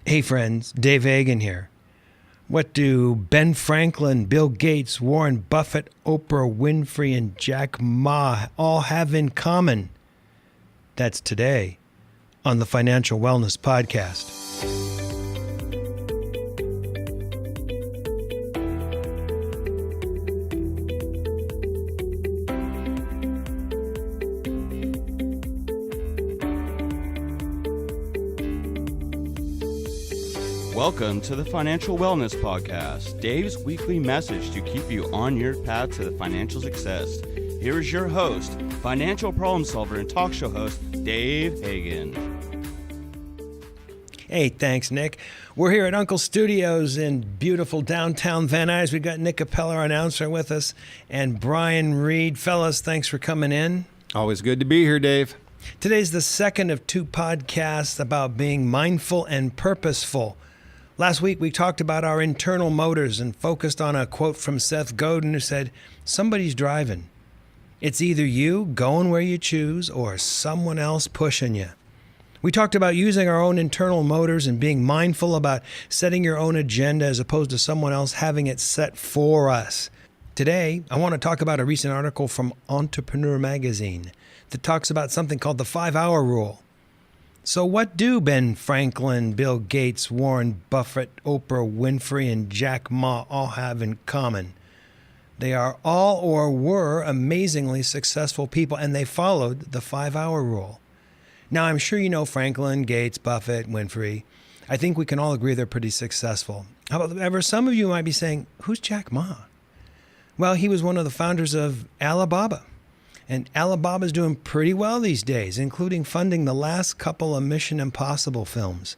Hey friends, Dave Hagen here. What do Ben Franklin, Bill Gates, Warren Buffett, Oprah Winfrey, and Jack Ma all have in common? That's today on the Financial Wellness Podcast. Welcome to the Financial Wellness Podcast, Dave's weekly message to keep you on your path to the financial success. Here is your host, financial problem solver and talk show host, Dave Hagen. Hey, thanks, Nick. We're here at Uncle Studios in beautiful downtown Van Nuys. We've got Nick Capella, our announcer, with us, and Brian Reed. Fellas, thanks for coming in. Always good to be here, Dave. Today's the second of two podcasts about being mindful and purposeful. Last week, we talked about our internal motors and focused on a quote from Seth Godin who said, "Somebody's driving. It's either you going where you choose or someone else pushing you." We talked about using our own internal motors and being mindful about setting your own agenda as opposed to someone else having it set for us. Today, I want to talk about a recent article from Entrepreneur Magazine that talks about something called the 5-hour rule. So what do Ben Franklin, Bill Gates, Warren Buffett, Oprah Winfrey, and Jack Ma all have in common? They are all or were amazingly successful people, and they followed the 5-hour rule. Now, I'm sure you know Franklin, Gates, Buffett, Winfrey. I think we can all agree they're pretty successful. However, some of you might be saying, who's Jack Ma? Well, he was one of the founders of Alibaba. And Alibaba's doing pretty well these days, including funding the last couple of Mission Impossible films.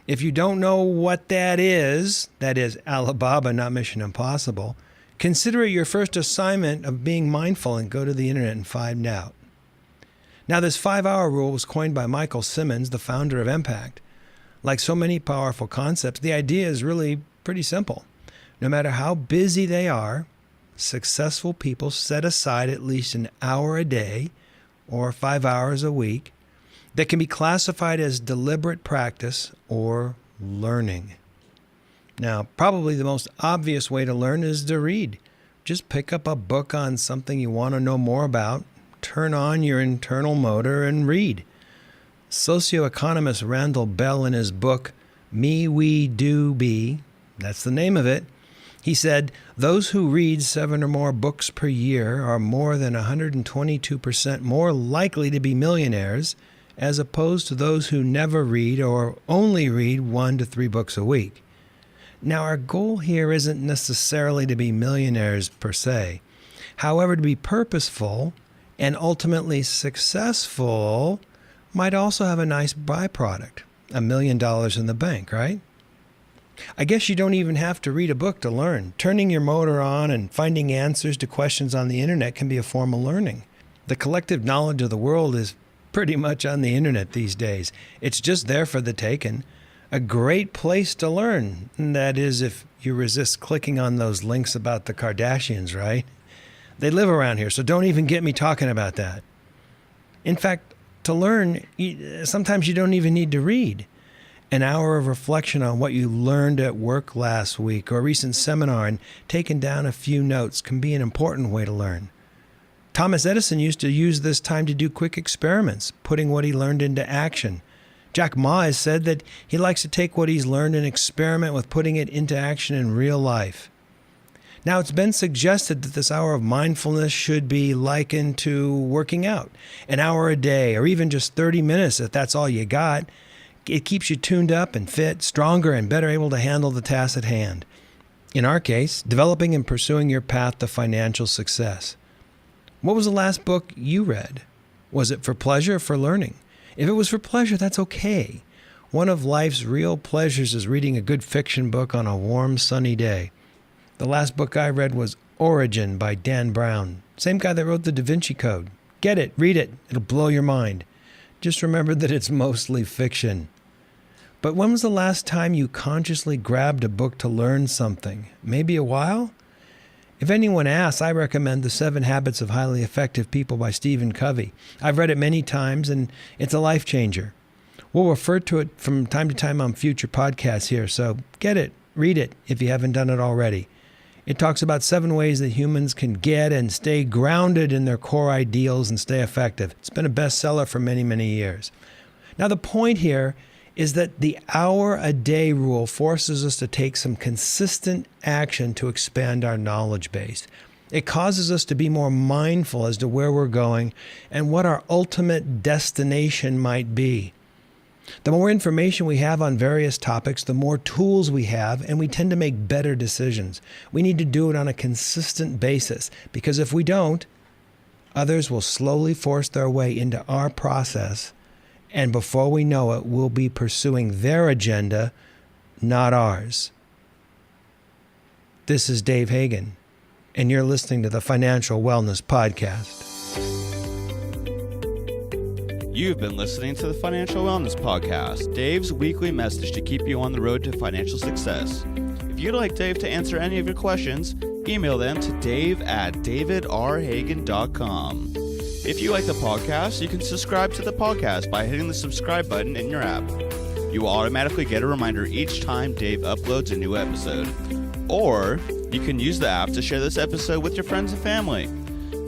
If you don't know what that is Alibaba, not Mission Impossible, consider it your first assignment of being mindful and go to the internet and find out. Now, this 5-hour rule was coined by Michael Simmons, the founder of Impact. Like so many powerful concepts, the idea is really pretty simple. No matter how busy they are, successful people set aside at least an hour a day or 5 hours a week that can be classified as deliberate practice or learning. Now, probably the most obvious way to learn is to read. Just pick up a book on something you want to know more about, turn on your internal motor and read. Socioeconomist Randall Bell, in his book, Me, We, Do, Be, that's the name of it, he said, those who read 7 or more books per year are more than 122% more likely to be millionaires as opposed to those who never read or only read 1 to 3 books a week. Now, our goal here isn't necessarily to be millionaires per se. However, to be purposeful and ultimately successful might also have a nice byproduct, $1 million in the bank, right? I guess you don't even have to read a book to learn. Turning your motor on and finding answers to questions on the internet can be a form of learning. The collective knowledge of the world is pretty much on the internet these days. It's just there for the taking. A great place to learn. That is, if you resist clicking on those links about the Kardashians, right? They live around here, so don't even get me talking about that. In fact, to learn, sometimes you don't even need to read. An hour of reflection on what you learned at work last week or a recent seminar and taking down a few notes can be an important way to learn. Thomas Edison used to use this time to do quick experiments, putting what he learned into action. Jack Ma has said that he likes to take what he's learned and experiment with putting it into action in real life. Now, it's been suggested that this hour of mindfulness should be likened to working out, an hour a day or even just 30 minutes if that's all you got. It keeps you tuned up and fit, stronger and better able to handle the task at hand. In our case, developing and pursuing your path to financial success. What was the last book you read? Was it for pleasure or for learning? If it was for pleasure, that's okay. One of life's real pleasures is reading a good fiction book on a warm, sunny day. The last book I read was Origin by Dan Brown. Same guy that wrote the Da Vinci Code. Get it, read it, it'll blow your mind. Just remember that it's mostly fiction. But when was the last time you consciously grabbed a book to learn something? Maybe a while? If anyone asks, I recommend The 7 Habits of Highly Effective People by Stephen Covey. I've read it many times, and it's a life changer. We'll refer to it from time to time on future podcasts here, so get it, read it if you haven't done it already. It talks about 7 ways that humans can get and stay grounded in their core ideals and stay effective. It's been a bestseller for many, many years. Now, the point here is that the hour-a-day rule forces us to take some consistent action to expand our knowledge base. It causes us to be more mindful as to where we're going and what our ultimate destination might be. The more information we have on various topics, the more tools we have, and we tend to make better decisions. We need to do it on a consistent basis, because if we don't, others will slowly force their way into our process, and before we know it, we'll be pursuing their agenda, not ours. This is Dave Hagan, and you're listening to the Financial Wellness Podcast. You've been listening to the Financial Wellness Podcast, Dave's weekly message to keep you on the road to financial success. If you'd like Dave to answer any of your questions, email them to dave@davidrhagan.com. If you like the podcast, you can subscribe to the podcast by hitting the subscribe button in your app. You will automatically get a reminder each time Dave uploads a new episode. Or you can use the app to share this episode with your friends and family.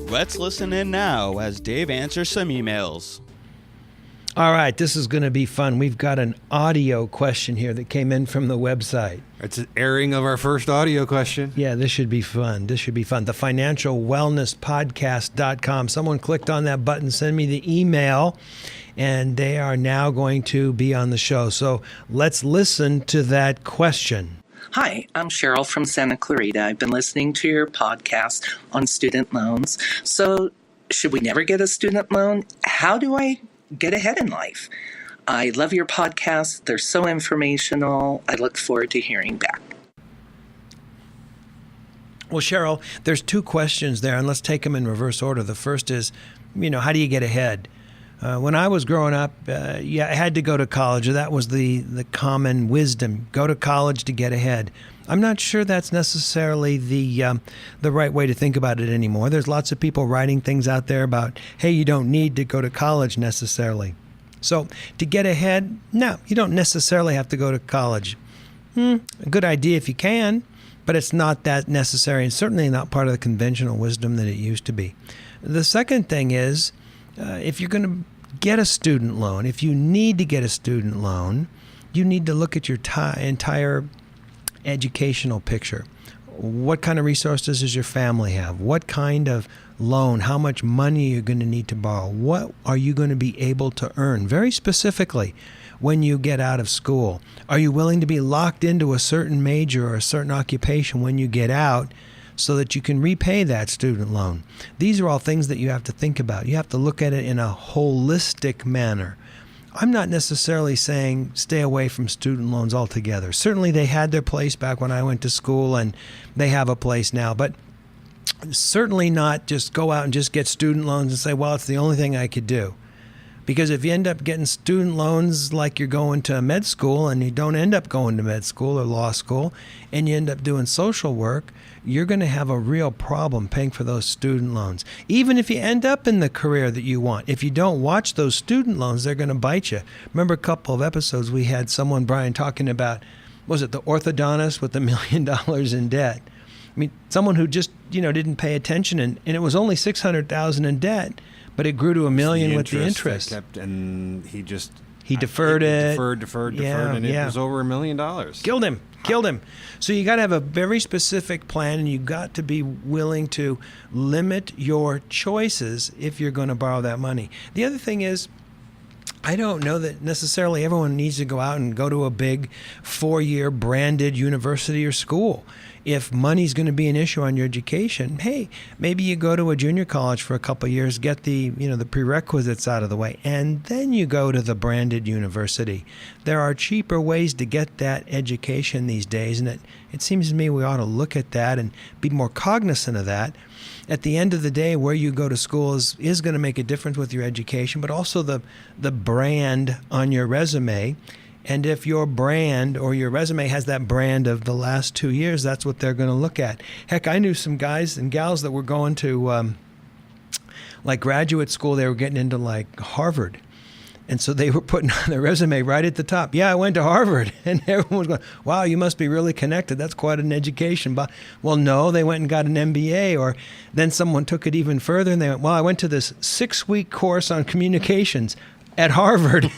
Let's listen in now as Dave answers some emails. All right, this is going to be fun. We've got an audio question here that came in from the website. It's an airing of our first audio question. Yeah, this should be fun. The financialwellnesspodcast.com. Someone clicked on that button, send me the email, and they are now going to be on the show. So let's listen to that question. Hi, I'm Cheryl from Santa Clarita. I've been listening to your podcast on student loans. So should we never get a student loan? How do I get ahead in life? I love your podcasts. They're so informational. I look forward to hearing back. Well, Cheryl, there's 2 questions there, and let's take them in reverse order. The first is, how do you get ahead? When I was growing up, I had to go to college. That was the common wisdom. Go to college to get ahead. I'm not sure that's necessarily the right way to think about it anymore. There's lots of people writing things out there about, hey, you don't need to go to college necessarily. So to get ahead, no, you don't necessarily have to go to college. A good idea if you can, but it's not that necessary, and certainly not part of the conventional wisdom that it used to be. The second thing is, if you're going to get a student loan, if you need to get a student loan, you need to look at your entire educational picture. What kind of resources does your family have? What kind of loan? How much money are you going to need to borrow? What are you going to be able to earn? Very specifically, when you get out of school, are you willing to be locked into a certain major or a certain occupation when you get out so that you can repay that student loan? These are all things that you have to think about. You have to look at it in a holistic manner. I'm not necessarily saying stay away from student loans altogether. Certainly they had their place back when I went to school, and they have a place now, but certainly not just go out and just get student loans and say, well, it's the only thing I could do. Because if you end up getting student loans like you're going to med school, and you don't end up going to med school or law school, and you end up doing social work, you're going to have a real problem paying for those student loans. Even if you end up in the career that you want, if you don't watch those student loans, they're going to bite you. Remember a couple of episodes we had someone, Brian, talking about, was it the orthodontist with $1 million in debt? I mean, someone who just, didn't pay attention, and it was only $600,000 in debt, but it grew to $1 million with the interest. And he deferred it. Deferred, and it was over $1 million. Killed him. So you got to have a very specific plan, and you got to be willing to limit your choices if you're going to borrow that money. The other thing is, I don't know that necessarily everyone needs to go out and go to a big 4-year branded university or school. If money's going to be an issue on your education, hey, maybe you go to a junior college for a couple of years, get the prerequisites out of the way, and then you go to the branded university. There are cheaper ways to get that education these days, and it seems to me we ought to look at that and be more cognizant of that. At the end of the day, where you go to school is going to make a difference with your education, but also the brand on your resume. And if your brand or your resume has that brand of the last 2 years, that's what they're going to look at. Heck, I knew some guys and gals that were going to like graduate school. They were getting into like Harvard. And so they were putting on their resume right at the top, yeah, I went to Harvard. And everyone was going, wow, you must be really connected. That's quite an education. But, well, no, they went and got an MBA. Or then someone took it even further and they went, well, I went to this 6-week course on communications at Harvard.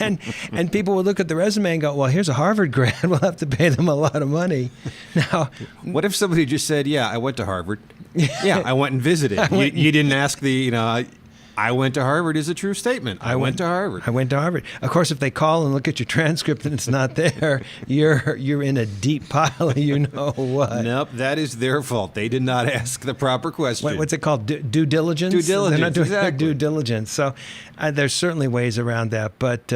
and people would look at the resume and go, well, here's a Harvard grad. We'll have to pay them a lot of money. Now, what if somebody just said, yeah, I went to Harvard. Yeah, I went and visited. You didn't ask I went to Harvard is a true statement. I went to Harvard. I went to Harvard. Of course, if they call and look at your transcript and it's not there, you're in a deep pile of you know what. Nope, that is their fault. They did not ask the proper question. What's it called? Due diligence? Due diligence, They're not doing exactly. Due diligence. So there's certainly ways around that. But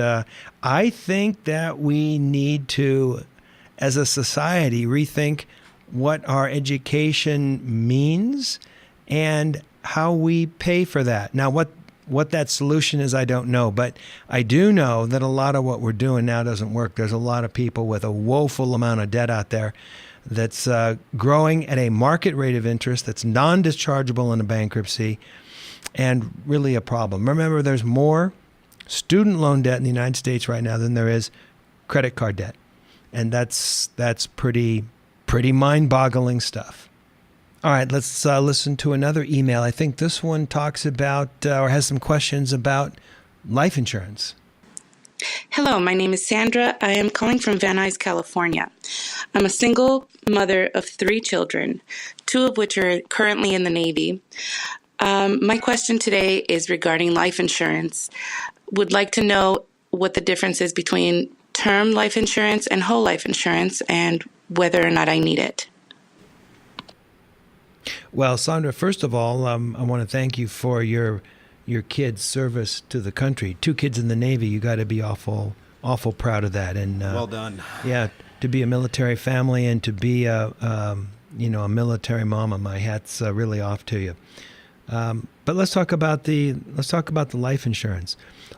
I think that we need to, as a society, rethink what our education means and how we pay for that. Now, what that solution is, I don't know, but I do know that a lot of what we're doing now doesn't work. There's a lot of people with a woeful amount of debt out there that's growing at a market rate of interest that's non-dischargeable in a bankruptcy and really a problem. Remember, there's more student loan debt in the United States right now than there is credit card debt. And that's pretty mind-boggling stuff. All right, let's listen to another email. I think this one talks about or has some questions about life insurance. Hello, my name is Sandra. I am calling from Van Nuys, California. I'm a single mother of 3 children, 2 of which are currently in the Navy. My question today is regarding life insurance. Would like to know what the difference is between term life insurance and whole life insurance and whether or not I need it. Well, Sandra, first of all, I want to thank you for your kids' service to the country. 2 kids in the Navy, you got to be awful proud of that. And well done. Yeah, to be a military family and to be a military mama, my hat's really off to you. But let's talk about the life insurance.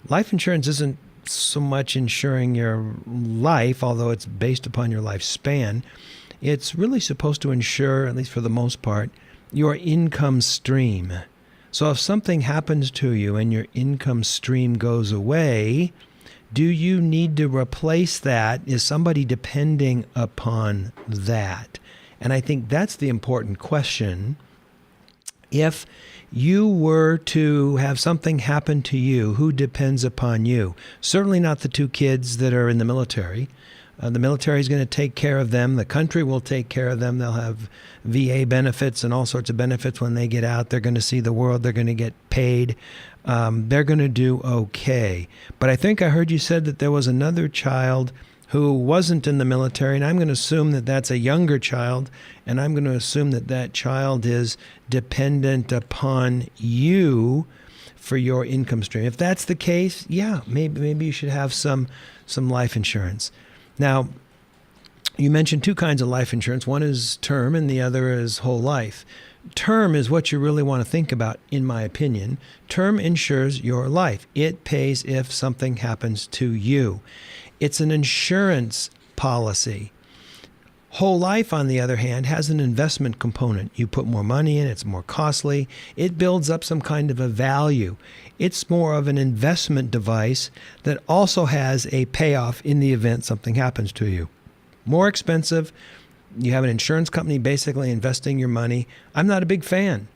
Life insurance isn't so much insuring your life, although it's based upon your lifespan. It's really supposed to insure, at least for the most part, your income stream. So if something happens to you and your income stream goes away, do you need to replace that? Is somebody depending upon that? And I think that's the important question. If you were to have something happen to you, who depends upon you? Certainly not the 2 kids that are in the military. The military is going to take care of them. The country will take care of them. They'll have VA benefits and all sorts of benefits when they get out. They're going to see the world. They're going to get paid. They're going to do okay. But I think I heard you said that there was another child who wasn't in the military, and I'm going to assume that that's a younger child, and I'm going to assume that that child is dependent upon you for your income stream. If that's the case, yeah, maybe you should have some life insurance. Now, you mentioned 2 kinds of life insurance. One is term and the other is whole life. Term is what you really want to think about, in my opinion. Term insures your life. It pays if something happens to you. It's an insurance policy. Whole life, on the other hand, has an investment component. You put more money in, it's more costly. It builds up some kind of a value. It's more of an investment device that also has a payoff in the event something happens to you. More expensive. You have an insurance company basically investing your money. I'm not a big fan,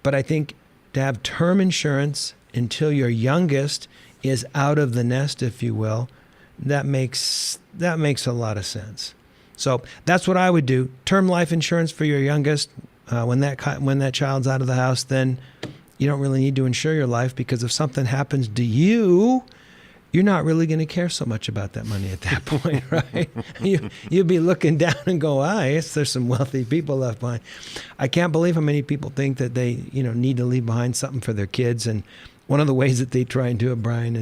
but I think to have term insurance until your youngest is out of the nest, if you will, that makes a lot of sense. So that's what I would do. Term life insurance for your youngest. When that child's out of the house, then you don't really need to insure your life, because if something happens to you, you're not really going to care so much about that money at that point, right? You'll be looking down and go, yes, there's some wealthy people left behind. I can't believe how many people think that they need to leave behind something for their kids. And one of the ways that they try and do it, Brian,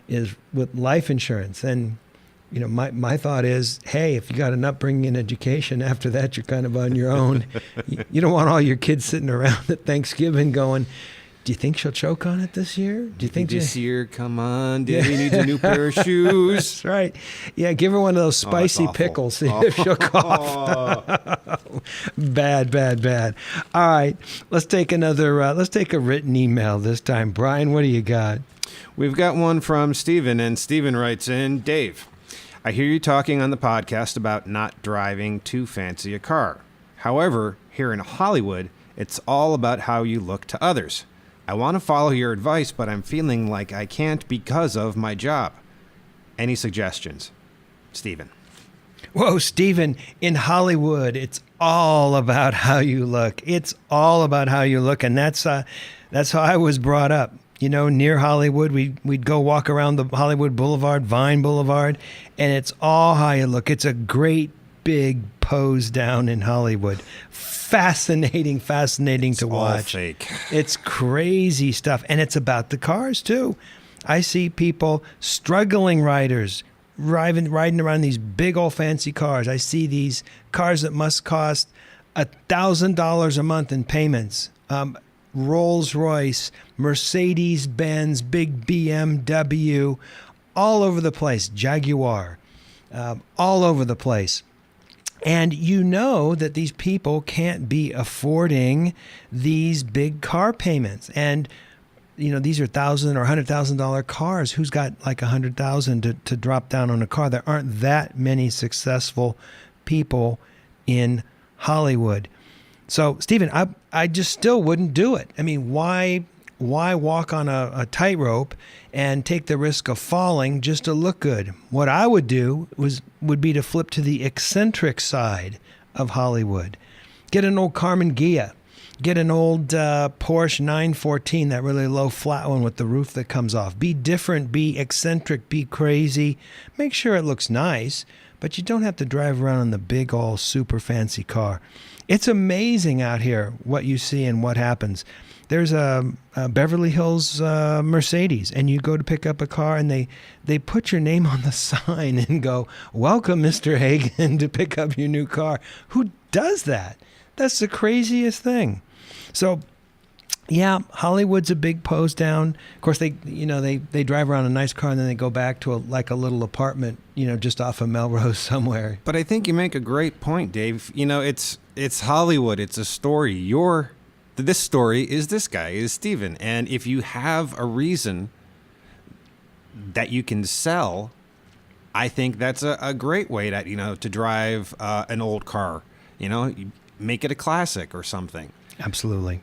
is with life insurance. And my thought is, hey, if you got an upbringing and education, after that, you're kind of on your own. You don't want all your kids sitting around at Thanksgiving going, do you think she'll choke on it this year? Do you think this year? Come on, Debbie needs a new pair of shoes. That's right. Yeah, give her one of those spicy pickles. See if she'll cough. Bad. All right, let's take a written email this time. Brian, what do you got? We've got one from Steven, and Steven writes in, Dave, I hear you talking on the podcast about not driving too fancy a car. However, here in Hollywood, it's all about how you look to others. I want to follow your advice, but I'm feeling like I can't because of my job. Any suggestions? Steven. Whoa, Stephen, in Hollywood, it's all about how you look. It's all about how you look, and that's how I was brought up. You know, near Hollywood, we'd go walk around the Hollywood Boulevard, Vine Boulevard, and it's all how you look. It's a great big pose down in Hollywood. Fascinating to watch. All fake. It's crazy stuff, and it's about the cars too. I see people, struggling riders, riding around these big old fancy cars. I see these cars that must cost $1,000 a month in payments. Rolls Royce, Mercedes Benz, big BMW, all over the place. Jaguar, all over the place. And you know that these people can't be affording these big car payments. And you know, these are $1,000 or $100,000 cars. Who's got like $100,000 to drop down on a car? There aren't that many successful people in Hollywood. So, Stephen, I just still wouldn't do it. I mean, why walk on a tightrope and take the risk of falling just to look good? What I would do would be to flip to the eccentric side of Hollywood. Get an old Carmen Ghia. Get an old Porsche 914, that really low flat one with the roof that comes off. Be different, be eccentric, be crazy. Make sure it looks nice, but you don't have to drive around in the big, all super fancy car. It's amazing out here what you see and what happens. There's a Beverly Hills Mercedes, and you go to pick up a car, and they put your name on the sign and go, "Welcome, Mr. Hagen, to pick up your new car." Who does that? That's the craziest thing. So, yeah, Hollywood's a big pose down. Of course, they drive around a nice car and then they go back to a little apartment, just off of Melrose somewhere. But I think you make a great point, Dave. It's Hollywood. It's a story. This story is this guy, is Steven. And if you have a reason that you can sell, I think that's a great way to drive an old car. You make it a classic or something. Absolutely.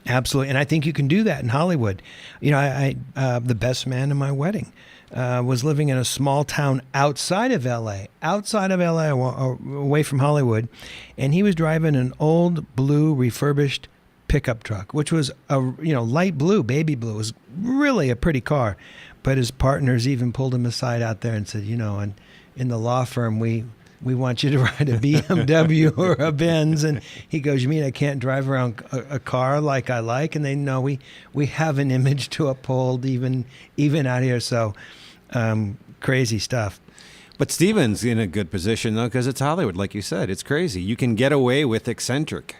And I think you can do that in Hollywood. I the best man in my wedding was living in a small town outside of L.A., away from Hollywood. And he was driving an old blue refurbished pickup truck, which was light blue, baby blue. It was really a pretty car. But his partners even pulled him aside out there and said, and in the law firm, we want you to ride a BMW or a Benz. And he goes, "You mean I can't drive around a car like I like?" And they know we have an image to uphold even out here. So crazy stuff. But Steven's in a good position, though, because it's Hollywood. Like you said, it's crazy. You can get away with eccentric.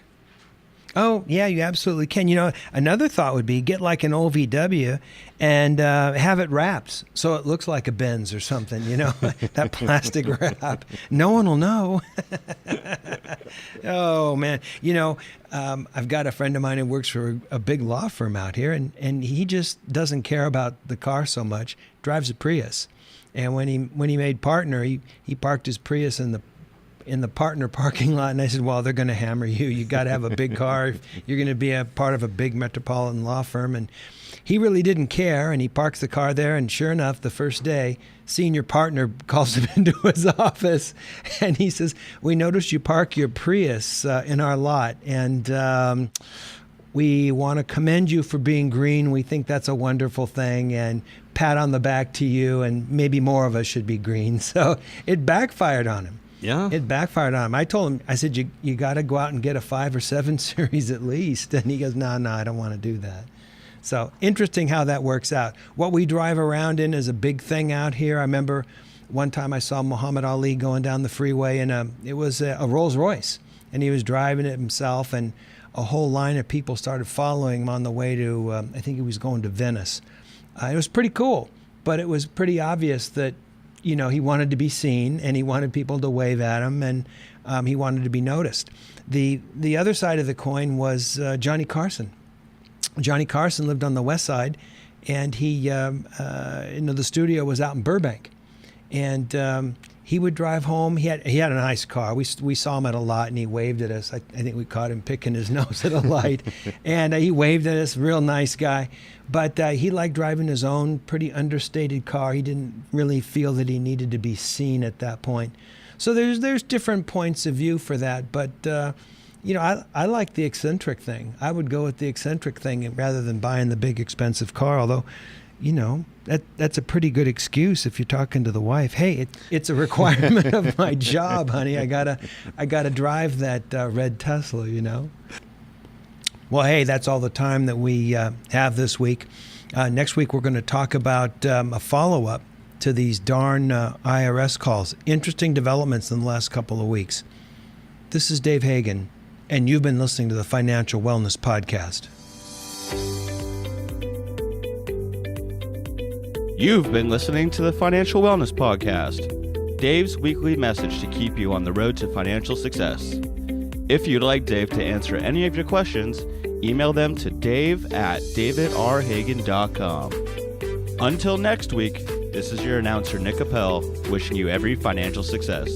Oh, yeah, you absolutely can. Another thought would be get like an old VW and have it wrapped so it looks like a Benz or something, that plastic wrap. No one will know. Oh, man. I've got a friend of mine who works for a big law firm out here, and he just doesn't care about the car so much, drives a Prius. And when he made partner, he parked his Prius in the partner parking lot, and I said, "Well, they're going to hammer you. You got to have a big car. You're going to be a part of a big metropolitan law firm." And he really didn't care, and he parks the car there. And sure enough, the first day, senior partner calls him into his office, and he says, "We noticed you park your Prius in our lot, and we want to commend you for being green. We think that's a wonderful thing, and pat on the back to you. And maybe more of us should be green." So it backfired on him. Yeah. It backfired on him. I told him, I said, you got to go out and get a 5 or 7 series at least. And he goes, no, I don't want to do that. So interesting how that works out. What we drive around in is a big thing out here. I remember one time I saw Muhammad Ali going down the freeway, and it was a Rolls Royce. And he was driving it himself, and a whole line of people started following him on the way to, I think he was going to Venice. It was pretty cool, but it was pretty obvious that he wanted to be seen, and he wanted people to wave at him, and he wanted to be noticed. The other side of the coin was Johnny Carson. Johnny Carson lived on the west side, and the studio was out in Burbank, and he would drive home. He had a nice car. We saw him at a lot, and he waved at us. I think we caught him picking his nose at a light, and he waved at us. Real nice guy, but he liked driving his own pretty understated car. He didn't really feel that he needed to be seen at that point. So there's different points of view for that, but I like the eccentric thing. I would go with the eccentric thing rather than buying the big expensive car, although that's a pretty good excuse if you're talking to the wife. Hey, it's a requirement of my job, honey. I gotta drive that red Tesla, Well, hey, that's all the time that we have this week. Next week we're going to talk about a follow-up to these darn IRS calls. Interesting developments in the last couple of weeks. This is Dave Hagan, and you've been listening to the Financial Wellness Podcast. You've been listening to the Financial Wellness Podcast, Dave's weekly message to keep you on the road to financial success. If you'd like Dave to answer any of your questions, email them to dave@davidrhagan.com. Until next week, this is your announcer, Nick Appel, wishing you every financial success.